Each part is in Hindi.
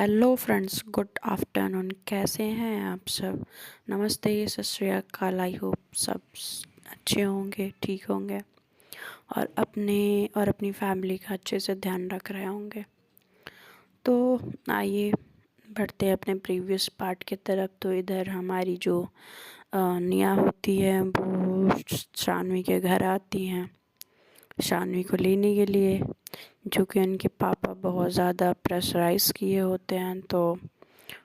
Hello friends, good afternoon. कैसे हैं आप सब? नमस्ते, सत श्री अकाल। आई होप सब अच्छे होंगे, ठीक होंगे और अपनी फैमिली का अच्छे से ध्यान रख रहे होंगे। तो आइए बढ़ते हैं अपने प्रीवियस पार्ट की तरफ। तो इधर हमारी जो निया होती है वो शानवी के घर आती हैं शानवी को लेने के लिए, जो कि उनके पापा बहुत ज़्यादा प्रेशराइज़ किए होते हैं। तो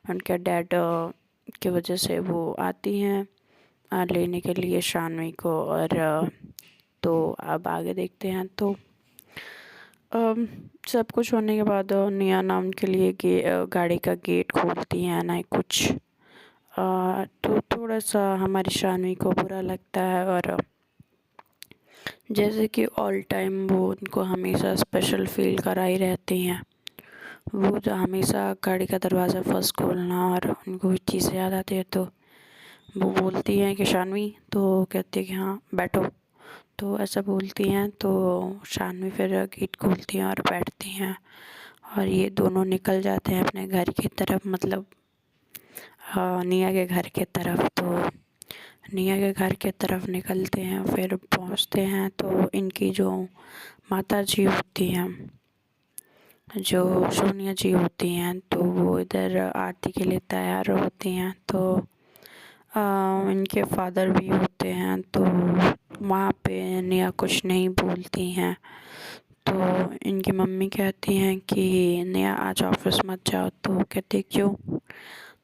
उनके डैड की वजह से वो आती हैं लेने के लिए शानवी को। और तो अब आगे देखते हैं। तो सब कुछ होने के बाद निया ना उनके लिए गाड़ी का गेट खोलती हैं ना कुछ। तो थोड़ा सा हमारी शानवी को बुरा लगता है, और जैसे कि ऑल टाइम वो उनको हमेशा स्पेशल फील कराई रहती हैं। वो जो हमेशा गाड़ी का दरवाज़ा फर्स्ट खोलना और उनको चीज़ें याद आती है। तो वो बोलती हैं कि शानवी, तो कहती है कि हाँ बैठो। तो ऐसा बोलती हैं तो शानवी फिर गेट खोलती हैं और बैठती हैं, और ये दोनों निकल जाते हैं अपने घर की तरफ, मतलब निया के घर की तरफ। तो निया के घर की तरफ निकलते हैं, फिर पहुंचते हैं तो इनकी जो माता जी होती हैं, जो सोनिया जी होती हैं, तो वो इधर आरती के लिए तैयार होती हैं। तो इनके फादर भी होते हैं। तो वहाँ पे निया कुछ नहीं बोलती हैं। तो इनकी मम्मी कहती हैं कि निया आज ऑफिस मत जाओ। तो कहती क्यों?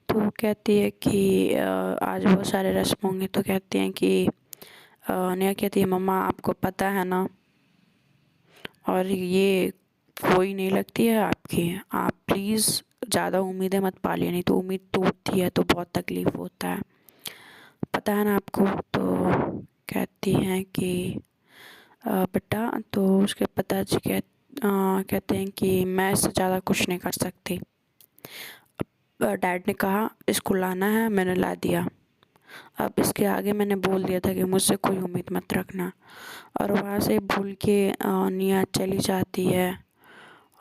तो कहती है कि आज बहुत सारे रस्म होंगे। तो कहती हैं कि निया कहती है मम्मा आपको पता है ना, और ये कोई नहीं लगती है आपकी, आप प्लीज़ ज़्यादा उम्मीदें मत पालिए, नहीं तो उम्मीद टूटती है तो बहुत तकलीफ़ होता है, पता है ना आपको। तो कहती हैं कि बेटा, तो उसके पिताजी कहते हैं कि मैं इससे ज़्यादा कुछ नहीं कर सकती। डैड ने कहा इसको लाना है, मैंने ला दिया। अब इसके आगे मैंने बोल दिया था कि मुझसे कोई उम्मीद मत रखना। और वहाँ से भूल के निया चली जाती है,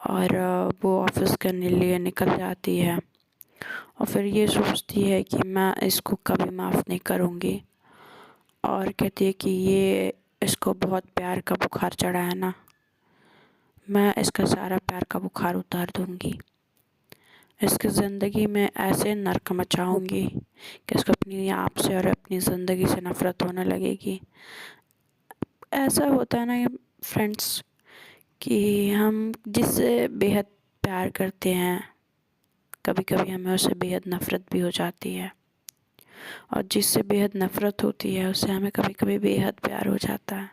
और वो ऑफिस करने लिए निकल जाती है। और फिर ये सोचती है कि मैं इसको कभी माफ़ नहीं करूँगी, और कहती है कि ये इसको बहुत प्यार का बुखार चढ़ा है ना, मैं इसका सारा प्यार का बुखार उतार दूँगी, इसकी ज़िंदगी में ऐसे नर्क मचाऊँगी कि इसको अपनी आप से और अपनी ज़िंदगी से नफ़रत होने लगेगी। ऐसा होता है ना फ्रेंड्स, कि हम जिससे बेहद प्यार करते हैं, कभी कभी हमें उससे बेहद नफ़रत भी हो जाती है, और जिससे बेहद नफ़रत होती है उससे हमें कभी कभी बेहद प्यार हो जाता है।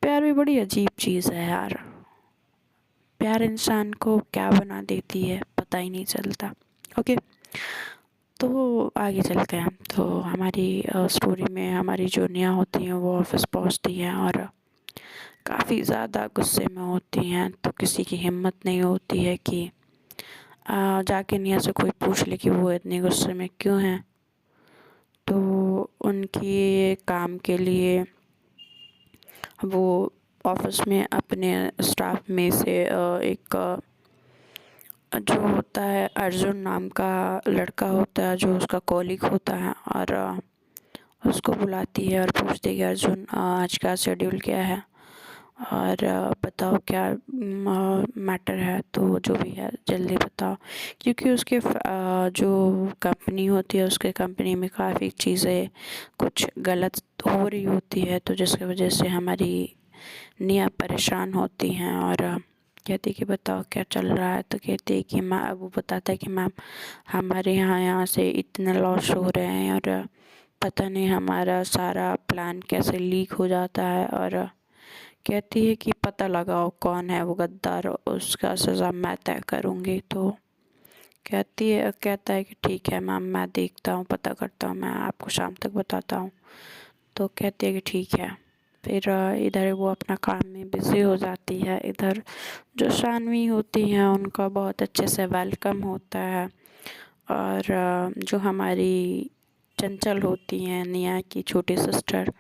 प्यार भी बड़ी अजीब चीज़ है यार। प्यार इंसान को क्या बना देती है पता ही नहीं चलता। ओके, तो आगे चलते हैं। तो हमारी स्टोरी में हमारी जो निया होती हैं वो ऑफिस पहुंचती हैं, और काफ़ी ज़्यादा गुस्से में होती हैं। तो किसी की हिम्मत नहीं होती है कि जाके निया से कोई पूछ ले कि वो इतने गुस्से में क्यों हैं। तो उनकी काम के लिए वो ऑफिस में अपने स्टाफ में से एक जो होता है अर्जुन नाम का लड़का होता है, जो उसका कॉलीग होता है, और उसको बुलाती है और पूछती है कि अर्जुन आज का शेड्यूल क्या है, और बताओ क्या मैटर है, तो जो भी है जल्दी बताओ। क्योंकि उसके जो कंपनी होती है, उसके कंपनी में काफ़ी चीज़ें कुछ गलत हो रही होती है, तो जिसकी वजह से हमारी निया परेशान होती हैं। और कहती कि बताओ क्या चल रहा है। तो कहती है कि मैम, वो बताता है कि मैम हमारे यहाँ से इतने लॉस हो रहे हैं, और पता नहीं हमारा सारा प्लान कैसे लीक हो जाता है। और कहती है कि पता लगाओ कौन है वो गद्दार, उसका सज़ा मैं तय करूँगी। तो कहता है कि ठीक है मैम, मैं देखता हूँ, पता करता हूँ, मैं आपको शाम तक बताता हूँ। तो कहती है कि ठीक है। फिर इधर वो अपना काम में बिज़ी हो जाती है। इधर जो शानवी होती हैं उनका बहुत अच्छे से वेलकम होता है। और जो हमारी चंचल होती हैं, निया की छोटी सिस्टर,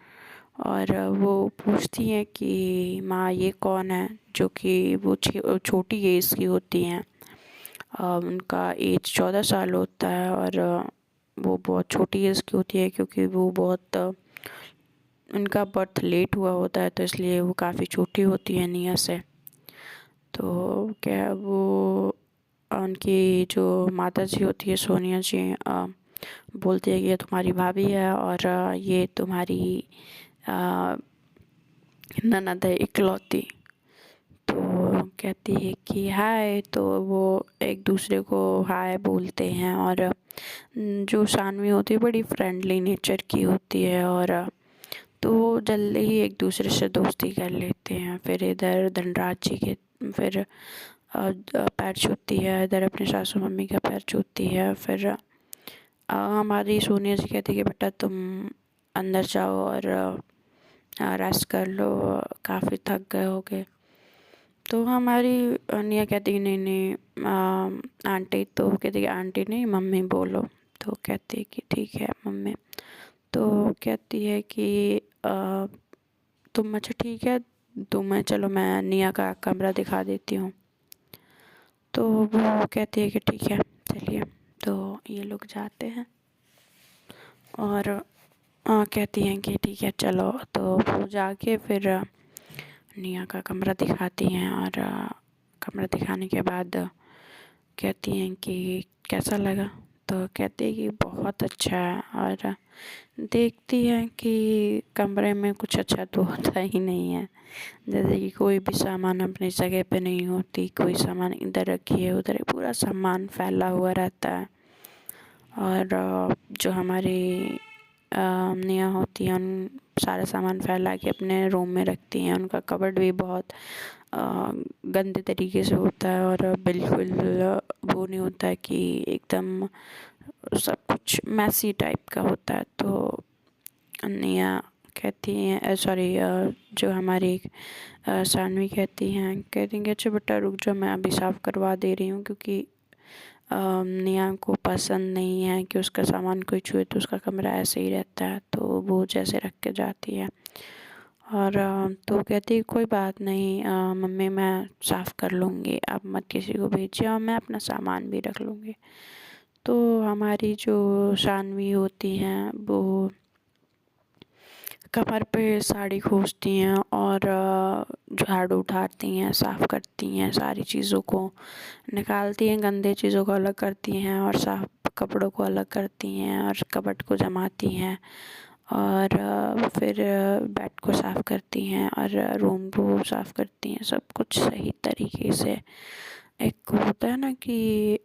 और वो पूछती हैं कि माँ ये कौन है, जो कि वो छोटी एज की होती हैं। उनका एज 14 साल होता है और वो बहुत छोटी एज की होती है, क्योंकि वो बहुत उनका बर्थ लेट हुआ होता है, तो इसलिए वो काफ़ी छोटी होती है निया से। तो क्या वो उनकी जो माता जी होती है सोनिया जी बोलती है कि ये तुम्हारी भाभी है और ये तुम्हारी अ, ननद है इकलौती। तो कहती है कि हाय, तो वो एक दूसरे को हाय बोलते हैं। और जो शानवी होती है बड़ी फ्रेंडली नेचर की होती है, और तो वो जल्दी ही एक दूसरे से दोस्ती कर लेते हैं। फिर इधर धनराज जी के फिर पैर छूती है, इधर अपने सासू मम्मी का पैर छूती है। फिर हमारी सोनिया जी कहती है कि बेटा तुम अंदर जाओ और रेस्ट कर लो, काफ़ी थक गए होगे। तो हमारी निया कहती है नहीं नहीं आंटी, तो कहती है आंटी नहीं मम्मी बोलो। तो कहती है कि ठीक है मम्मी। तो कहती है कि तुम अच्छा ठीक है, तुम्हें चलो मैं निया का कमरा दिखा देती हूँ। तो वो कहती है कि ठीक है चलिए। तो ये लोग जाते हैं और कहती हैं कि ठीक है चलो। तो वो जाके फिर निया का कमरा दिखाती हैं, और कमरा दिखाने के बाद कहती हैं कि कैसा लगा। तो कहती है कि बहुत अच्छा है। और देखती हैं कि कमरे में कुछ अच्छा तो होता ही नहीं है। जैसे कि कोई भी सामान अपनी जगह पे नहीं होती, कोई सामान इधर रखिए उधर, पूरा सामान फैला हुआ रहता है। और जो हमारी निया होती हैं उन सारा सामान फैला के अपने रूम में रखती हैं। उनका कबर्ड भी बहुत गंदे तरीके से होता है, और बिल्कुल वो नहीं होता है कि एकदम सब कुछ मैसी टाइप का होता है। तो निया कहती हैं सॉरी जो हमारी सानवी कहती हैं कि अच्छा बेटा रुक जाओ, मैं अभी साफ़ करवा दे रही हूँ, क्योंकि निया को पसंद नहीं है कि उसका सामान कोई छुए, तो उसका कमरा ऐसे ही रहता है। तो वो जैसे रख के जाती है। और तो कहती है कोई बात नहीं मम्मी, मैं साफ़ कर लूँगी, आप मत किसी को भेजिए और मैं अपना सामान भी रख लूँगी। तो हमारी जो शानवी होती हैं वो कमर पे साड़ी खोजती हैं और झाड़ू उठाती हैं, साफ़ करती हैं, सारी चीज़ों को निकालती हैं, गंदे चीज़ों को अलग करती हैं और साफ़ कपड़ों को अलग करती हैं और कबर्ड को जमाती हैं। और फिर बेड को साफ़ करती हैं और रूम को साफ़ करती हैं, सब कुछ सही तरीके से। एक होता है ना कि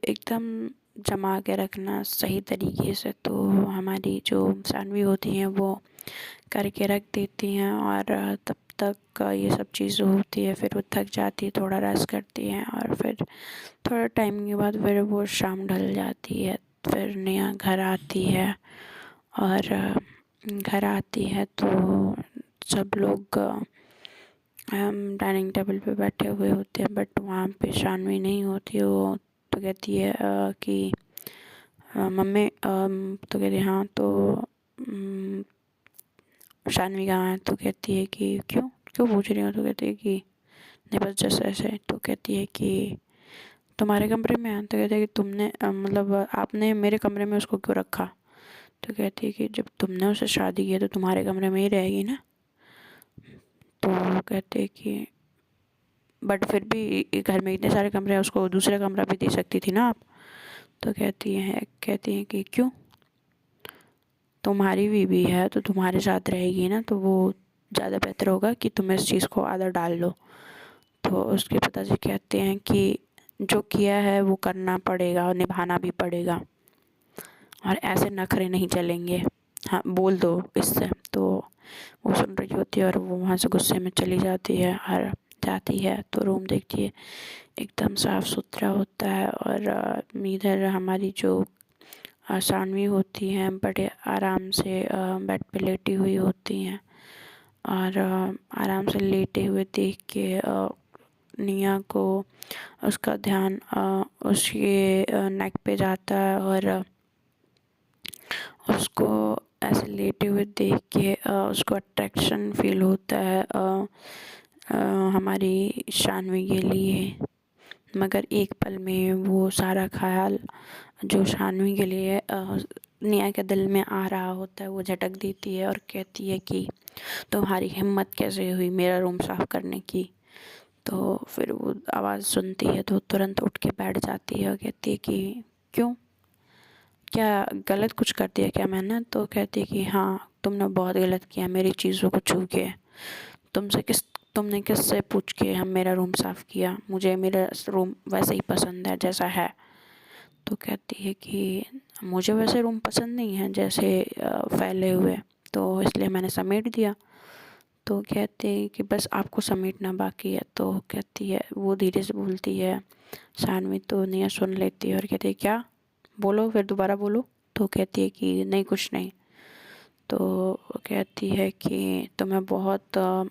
एकदम जमा के रखना सही तरीके से, तो हमारी जो सानवी होती हैं वो करके रख देती हैं। और तब तक ये सब चीज़ें होती है, फिर वो थक जाती है, थोड़ा रेस्ट करती हैं, और फिर थोड़ा टाइम के बाद फिर वो शाम ढल जाती है। फिर निया घर आती है, और घर आती है तो सब लोग हम डाइनिंग टेबल पे बैठे हुए होते हैं, बट वहाँ पे शानवी नहीं होती है। वो तो कहती है कि मम्मी, तो कहती है हाँ। तो शानवी कहाँ है? तो कहती है कि क्यों क्यों पूछ रही हो? तो कहती है कि नहीं बस जैसे ऐसे। तो कहती है कि तुम्हारे कमरे में है? तो कहती है कि तुमने मतलब आपने मेरे कमरे में उसको क्यों रखा? तो कहती है कि जब तुमने उसे शादी की है तो तुम्हारे कमरे में ही रहेगी ना। तो कहते हैं कि बट फिर भी घर में इतने सारे कमरे हैं, उसको दूसरा कमरा भी दे सकती थी ना आप। तो कहती हैं कि क्यों, तुम्हारी बीवी है तो तुम्हारे साथ रहेगी ना, तो वो ज़्यादा बेहतर होगा कि तुम इस चीज़ को आदत डाल लो। तो उसके पिताजी कहते हैं कि जो किया है वो करना पड़ेगा और निभाना भी पड़ेगा, और ऐसे नखरे नहीं चलेंगे, हाँ बोल दो इससे। तो वो सुन रही होती है और वो वहाँ से गुस्से में चली जाती है। और जाती है तो रूम देखती है एकदम साफ़ सुथरा होता है। और इधर हमारी जो सानवी होती हैं बड़े आराम से बेड पे लेटी हुई होती हैं, और आराम से लेटे हुए देख के निया को उसका ध्यान उसके नेक पे जाता है, और उसको ऐसे लेटे हुए देख के उसको अट्रैक्शन फील होता है हमारी शानवी के लिए। मगर एक पल में वो सारा ख्याल जो शानवी के लिए नेहा के दिल में आ रहा होता है वो झटक देती है और कहती है कि तुम्हारी हिम्मत कैसे हुई मेरा रूम साफ़ करने की। तो फिर वो आवाज़ सुनती है तो तुरंत उठ के बैठ जाती है और कहती है कि क्यों, क्या गलत कुछ कर दिया क्या मैंने? तो कहती है कि हाँ, तुमने बहुत गलत किया मेरी चीज़ों को छू के। तुमने किससे पूछ के हम मेरा रूम साफ़ किया? मुझे मेरा रूम वैसे ही पसंद है जैसा है। तो कहती है कि मुझे वैसे रूम पसंद नहीं है जैसे फैले हुए, तो इसलिए मैंने समेट दिया। तो कहते हैं कि बस आपको समेटना बाकी है। तो कहती है, वो धीरे से बोलती है शानवी, तो नेहा सुन लेती है और कहती है क्या, बोलो फिर दोबारा बोलो। तो कहती है कि नहीं कुछ नहीं। तो कहती है कि तुम्हें बहुत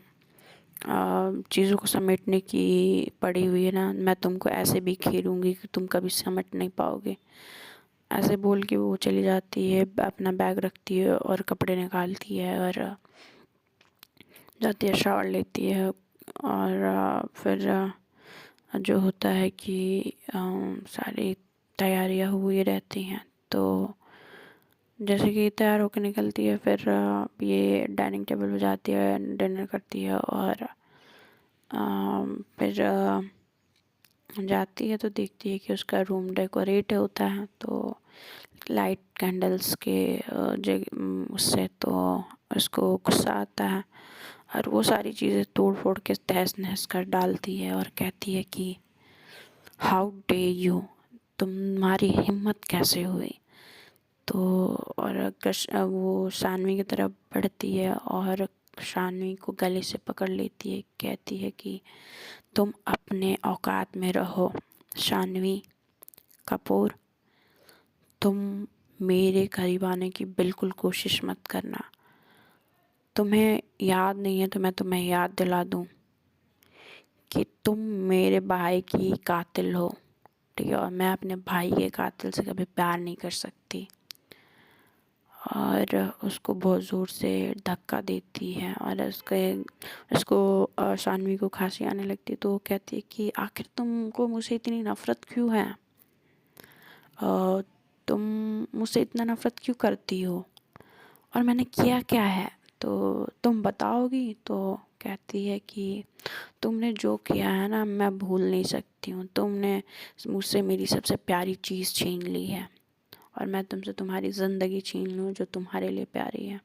चीज़ों को समेटने की पड़ी हुई है ना, मैं तुमको ऐसे भी खेलूँगी कि तुम कभी समेट नहीं पाओगे। ऐसे बोल के वो चली जाती है, अपना बैग रखती है और कपड़े निकालती है और जाती है, शावर लेती है और फिर जो होता है कि सारी तैयारियां हुई रहती हैं। तो जैसे कि तैयार होकर निकलती है, फिर ये डाइनिंग टेबल पे जाती है, डिनर करती है और फिर जाती है तो देखती है कि उसका रूम डेकोरेट होता है। तो लाइट कैंडल्स के उससे तो उसको गुस्सा आता है और वो सारी चीज़ें तोड़ फोड़ के तहस नहस कर डालती है और कहती है कि हाउ डे यू, तुम्हारी हिम्मत कैसे हुई। तो और वो शानवी की तरफ बढ़ती है और शानवी को गले से पकड़ लेती है, कहती है कि तुम अपने औकात में रहो शानवी कपूर, तुम मेरे करीब आने की बिल्कुल कोशिश मत करना। तुम्हें याद नहीं है तो मैं तुम्हें याद दिला दूं कि तुम मेरे भाई की कातिल हो, ठीक है, और मैं अपने भाई के कातिल से कभी प्यार नहीं कर सकती। और उसको बहुत ज़ोर से धक्का देती है और उसको शानवी को खांसी आने लगती है। तो वो कहती है कि आखिर तुमको मुझसे इतनी नफ़रत क्यों है, तुम मुझसे इतना नफ़रत क्यों करती हो और मैंने किया क्या है, तो तुम बताओगी। तो कहती है कि तुमने जो किया है ना मैं भूल नहीं सकती हूँ, तुमने मुझसे मेरी सबसे प्यारी चीज़ छीन ली है और मैं तुमसे तुम्हारी ज़िंदगी छीन लूँ जो तुम्हारे लिए प्यारी है,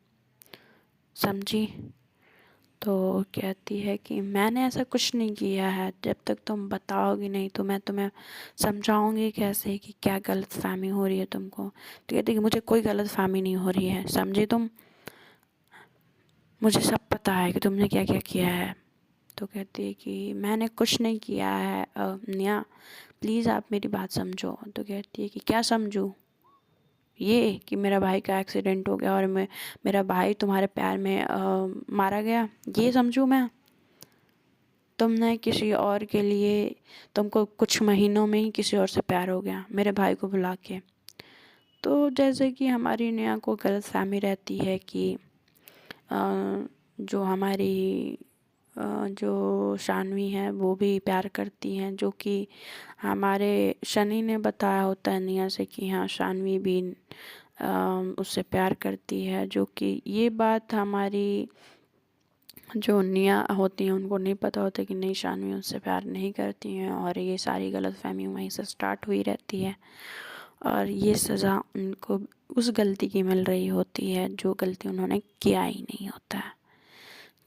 समझी। तो कहती है कि मैंने ऐसा कुछ नहीं किया है, जब तक तुम बताओगी नहीं तो मैं तुम्हें समझाऊंगी कैसे कि क्या गलतफहमी हो रही है तुमको। तो कहती है कि मुझे कोई गलतफहमी नहीं हो रही है, समझी तुम, मुझे सब पता है कि तुमने क्या क्या किया है। तो कहती है कि मैंने कुछ नहीं किया है नेहा, प्लीज़ आप मेरी बात समझो। तो कहती है कि क्या समझूं, ये कि मेरा भाई का एक्सीडेंट हो गया और मेरा भाई तुम्हारे प्यार में मारा गया, ये समझूं मैं। तुमने किसी और के लिए, तुमको कुछ महीनों में ही किसी और से प्यार हो गया मेरे भाई को भुला के। तो जैसे कि हमारी नेहा को गलतफहमी रहती है कि जो हमारी जो शानवी है वो भी प्यार करती हैं, जो कि हमारे शनि ने बताया होता है नेहा से कि हाँ शानवी भी उससे प्यार करती है, जो कि ये बात हमारी जो नेहा होती हैं उनको नहीं पता होता कि नहीं शानवी उनसे प्यार नहीं करती हैं। और ये सारी गलतफहमी वहीं से स्टार्ट हुई रहती है और ये सज़ा उनको उस गलती की मिल रही होती है जो गलती उन्होंने किया ही नहीं होता है।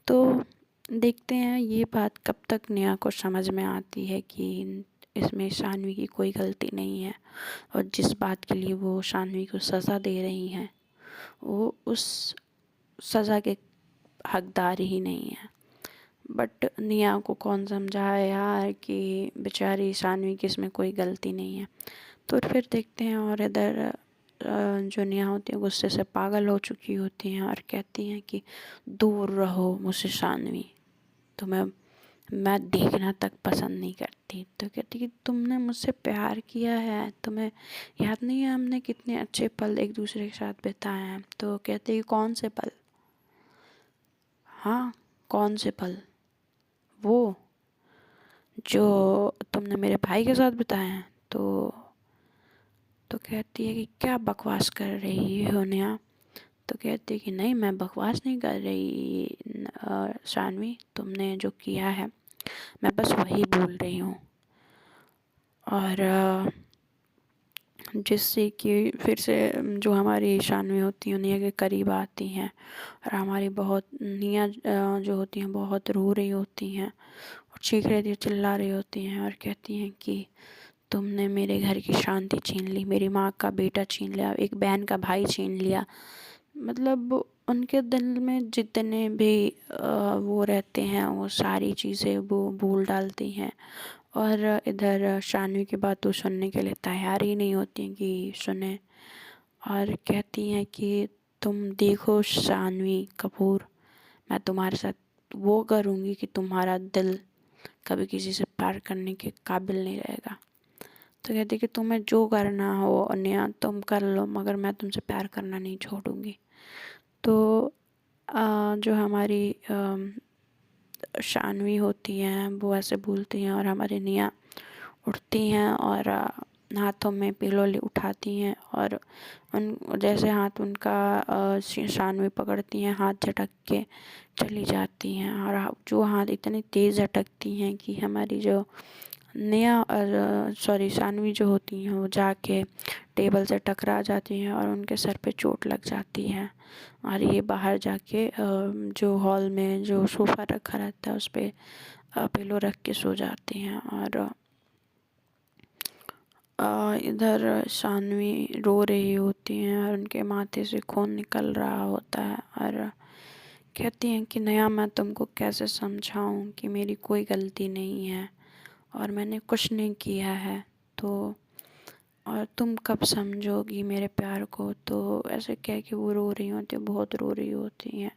तो देखते हैं ये बात कब तक नेहा को समझ में आती है कि इसमें शानवी की कोई गलती नहीं है और जिस बात के लिए वो शानवी को सज़ा दे रही हैं वो उस सज़ा के हकदार ही नहीं है। बट नेहा को कौन समझाए यार कि बेचारी शानवी की इसमें कोई गलती नहीं है। तो फिर देखते हैं और इधर जो नेहा होती है गुस्से से पागल हो चुकी होती हैं और कहती हैं कि दूर रहो मुझसे शानवी, तो मैं देखना तक पसंद नहीं करती। तो कहती कि तुमने मुझसे प्यार किया है, तुम्हें याद नहीं है हमने कितने अच्छे पल एक दूसरे के साथ बिताए हैं। तो कहती कि कौन से पल, हाँ कौन से पल, वो जो तुमने मेरे भाई के साथ बिताए हैं। तो कहती है कि क्या बकवास कर रही हो नेहा। तो कहती है कि नहीं, मैं बकवास नहीं कर रही शानवी, तुमने जो किया है मैं बस वही बोल रही हूँ। और जिससे कि फिर से जो हमारी शानवी होती हैं नेहा के करीब आती हैं और हमारी बहुत नेहा जो होती हैं बहुत रो रही होती हैं और चीख रही थी, चिल्ला रही होती हैं और कहती हैं कि तुमने मेरे घर की शांति छीन ली, मेरी माँ का बेटा छीन लिया, एक बहन का भाई छीन लिया। मतलब उनके दिल में जितने भी वो रहते हैं वो सारी चीज़ें वो भूल डालती हैं। और इधर शानवी की बात तो सुनने के लिए तैयार ही नहीं होती हैं कि सुने। और कहती हैं कि तुम देखो शानवी कपूर, मैं तुम्हारे साथ वो करूँगी कि तुम्हारा दिल कभी किसी से प्यार करने के काबिल नहीं रहेगा। तो कहती कि तुम्हें जो करना हो अन्य तुम कर लो, मगर मैं तुमसे प्यार करना नहीं छोड़ूंगी। तो जो हमारी शानवी होती हैं वो ऐसे बोलती हैं और हमारी निया उठती हैं और हाथों में पिलो उठाती हैं और उन जैसे हाथ उनका शानवी पकड़ती हैं, हाथ झटक के चली जाती हैं। और जो हाथ इतनी तेज़ झटकती हैं कि हमारी जो नेहा और सॉरी शानवी जो होती हैं वो जाके टेबल से टकरा जाती हैं और उनके सर पे चोट लग जाती है। और ये बाहर जाके जो हॉल में जो सोफ़ा रखा रहता है उस पे पिलो रख के सो जाती हैं। और इधर शानवी रो रही होती हैं और उनके माथे से खून निकल रहा होता है और कहती हैं कि नेहा, मैं तुमको कैसे समझाऊं कि मेरी कोई गलती नहीं है और मैंने कुछ नहीं किया है। तो और तुम कब समझोगी मेरे प्यार को। तो ऐसे कह के वो रो रही होती है, बहुत रो रही होती हैं।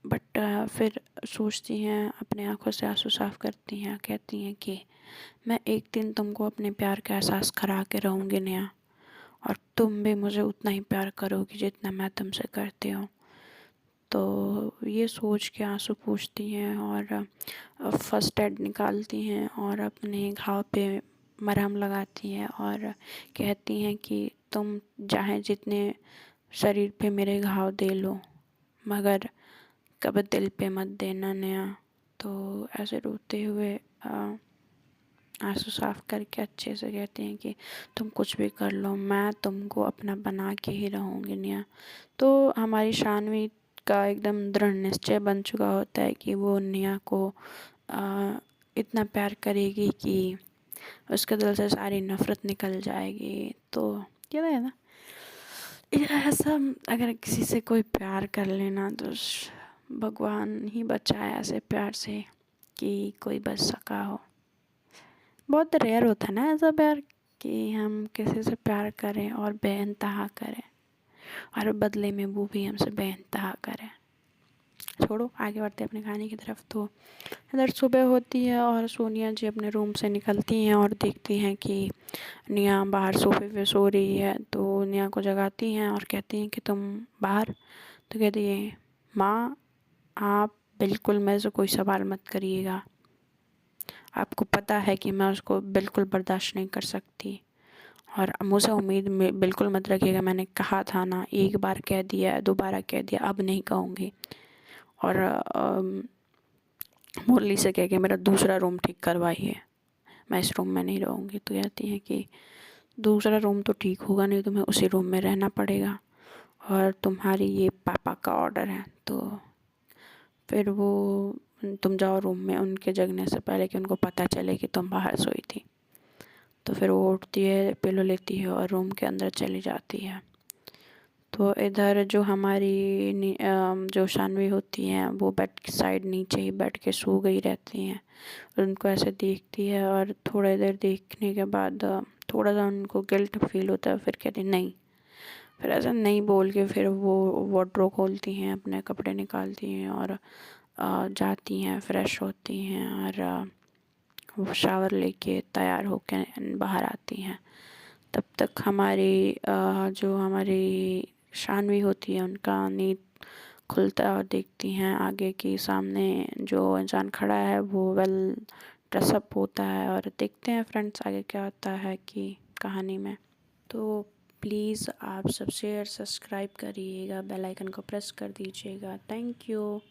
बट फिर सोचती हैं, अपने आंखों से आंसू साफ करती हैं, कहती हैं कि मैं एक दिन तुमको अपने प्यार का एहसास करा के रहूँगी नेहा, और तुम भी मुझे उतना ही प्यार करोगी जितना मैं तुमसे करती हूँ। तो ये सोच के आंसू पूछती हैं और फर्स्ट एड निकालती हैं और अपने घाव पे मरहम लगाती हैं और कहती हैं कि तुम चाहे जितने शरीर पे मेरे घाव दे लो, मगर कभी दिल पे मत देना नेहा। तो ऐसे रोते हुए आंसू साफ करके अच्छे से कहती हैं कि तुम कुछ भी कर लो, मैं तुमको अपना बना के ही रहूँगी नेहा। तो हमारी शानवी का एकदम दृढ़ निश्चय बन चुका होता है कि वो नेहा को इतना प्यार करेगी कि उसके दिल से सारी नफ़रत निकल जाएगी। तो ये है ना, ऐसा अगर किसी से कोई प्यार कर लेना तो भगवान ही बचाए ऐसे प्यार से कि कोई बच सका हो। बहुत रेयर होता है ना ऐसा प्यार कि हम किसी से प्यार करें और बेइंतहा करें और बदले में वो भी हमसे बेइंतहा करें। छोड़ो, आगे बढ़ते अपनी कहानी की तरफ। तो इधर सुबह होती है और सोनिया जी अपने रूम से निकलती हैं और देखती हैं कि निया बाहर सोफे पे सो रही है। तो निया को जगाती हैं और कहती हैं कि तुम बाहर। तो कहती है, माँ आप बिल्कुल मेरे से कोई सवाल मत करिएगा, आपको पता है कि मैं उसको बिल्कुल बर्दाश्त नहीं कर सकती और मुझसे उम्मीद में बिल्कुल मत रखिएगा। मैंने कहा था ना, एक बार कह दिया, दोबारा कह दिया, अब नहीं कहूँगी। और मुरली से कह के मेरा दूसरा रूम ठीक करवाइए, मैं इस रूम में नहीं रहूँगी। तो कहती हैं कि दूसरा रूम तो ठीक होगा नहीं, तुम्हें उसी रूम में रहना पड़ेगा और तुम्हारी ये पापा का ऑर्डर है। तो फिर वो तुम जाओ रूम में उनके जगने से पहले कि उनको पता चले कि तुम बाहर सोई थी। तो फिर वो उठती है, पिलो लेती है और रूम के अंदर चली जाती है। तो इधर जो हमारी जो शानवी होती हैं वो बेड की साइड नीचे ही बैठ के सो गई रहती हैं। उनको ऐसे देखती है और थोड़ी देर देखने के बाद थोड़ा सा उनको गिल्ट फील होता है। फिर कहती नहीं, फिर ऐसा नहीं बोल के फिर वो वार्डरोब खोलती हैं, अपने कपड़े निकालती हैं और जाती हैं, फ्रेश होती हैं और वो शावर लेके तैयार होके बाहर आती हैं। तब तक हमारी जो हमारी शानवी होती है उनका नींद खुलता है और देखती हैं आगे कि सामने जो इंसान खड़ा है वो वेल ड्रेसअप होता है और देखते हैं फ्रेंड्स आगे क्या होता है कि कहानी में। तो प्लीज़ आप सब शेयर सब्सक्राइब करिएगा, बेल आइकन को प्रेस कर दीजिएगा। Thank you.